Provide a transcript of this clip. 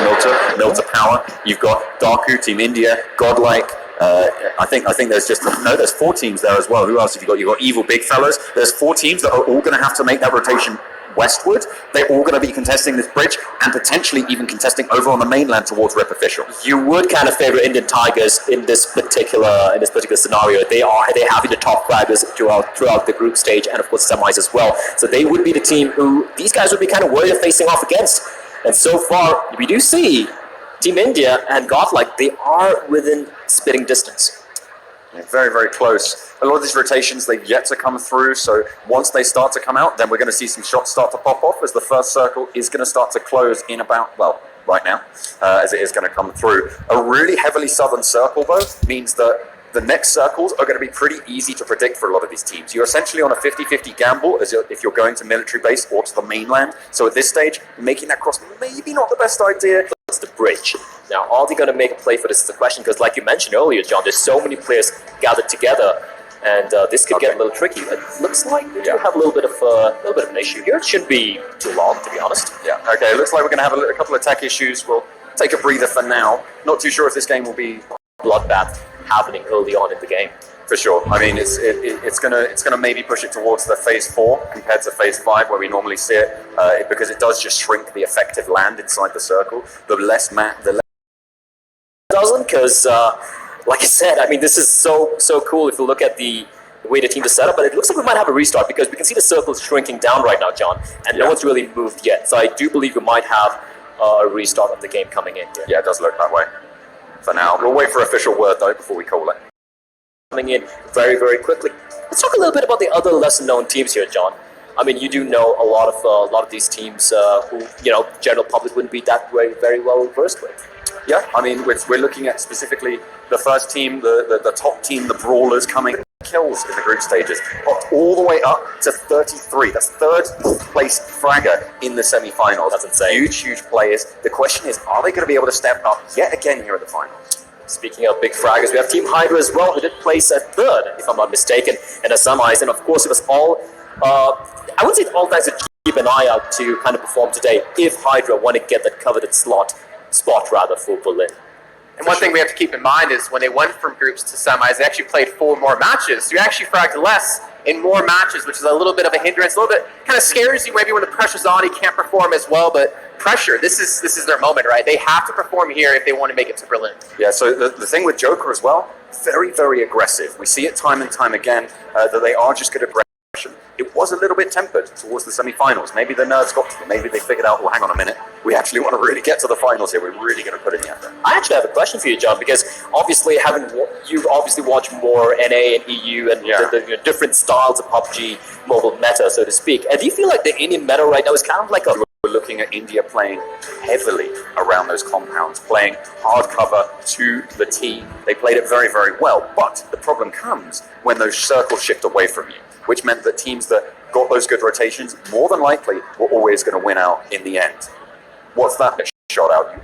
Milta Power. You've got Darku, Team India, Godlike. I think there's 4 teams there as well. Who else have you got? You've got Evil Big Fellas. There's 4 teams that are all going to have to make that rotation westward. They're all going to be contesting this bridge and potentially even contesting over on the mainland towards Rep Official. You would kind of favor Indian Tigers in this particular scenario. They're having the top fraggers throughout the group stage and of course semis as well. So they would be the team who these guys would be kind of worried of facing off against. And so far, we do see Team India and Godlike, they are within spitting distance. Yeah, very, very close. A lot of these rotations, they've yet to come through, so once they start to come out, then we're going to see some shots start to pop off as the first circle is going to start to close in about, well, right now, as it is going to come through. A really heavily southern circle, though, means that the next circles are going to be pretty easy to predict for a lot of these teams. You're essentially on a 50-50 gamble if you're going to military base or to the mainland. So at this stage, making that cross maybe not the best idea. It's the bridge. Now, are they going to make a play for this is the question, because like you mentioned earlier, John, there's so many players gathered together, and this could get a little tricky. It looks like we do have a little bit of an issue here. It shouldn't be too long, to be honest. Yeah, okay, it looks like we're going to have a couple of tech issues. We'll take a breather for now. Not too sure if this game will be bloodbath happening early on in the game. For sure. I mean, it's gonna maybe push it towards the phase 4 compared to phase 5 where we normally see it, because it does just shrink the effective land inside the circle. The less doesn't, because like I said, I mean, this is so cool if you look at the way the team is set up, but it looks like we might have a restart because we can see the circle is shrinking down right now, John, and no one's really moved yet. So I do believe we might have a restart of the game coming in here. Yeah, it does look that way. For now, we'll wait for official word though before we call it. Coming in very, very quickly. Let's talk a little bit about the other lesser-known teams here, John. I mean, you do know a lot of these teams who, general public wouldn't be that very well versed with. Yeah, I mean, we're looking at specifically the first team, the top team, the Brawlers coming kills in the group stages, all the way up to 33. That's 3rd place fragger in the semi-finals. That's insane. Huge players. The question is, are they going to be able to step up yet again here at the finals? Speaking of big fraggers, we have Team Hydra as well, who did place at 3rd, if I'm not mistaken, in the semis. And of course, it was all, I would say all guys to keep an eye out to kind of perform today if Hydra want to get that coveted spot for Berlin. And one thing we have to keep in mind is when they went from groups to semis, they actually played 4 more matches. So you actually fragged less in more matches, which is a little bit of a hindrance. A little bit kind of scares you maybe when the pressure's on, you can't perform as well, but pressure, this is their moment, right? They have to perform here if they want to make it to Berlin. Yeah, so the thing with Joker as well, very aggressive. We see it time and time again that they are just good at aggression. It was a little bit tempered towards the semi-finals. Maybe the nerves got to them. Maybe they figured out, well, hang on a minute. We actually want to really get to the finals here. We're really going to put in the effort. I actually have a question for you, John, because obviously you've obviously watched more NA and EU and the different styles of PUBG mobile meta, so to speak. And do you feel like the Indian meta right now is kind of like a... We're looking at India playing heavily around those compounds, playing hard cover to the T. They played it very well, but the problem comes when those circles shift away from you, which meant that teams that got those good rotations more than likely were always going to win out in the end. What's that shot out?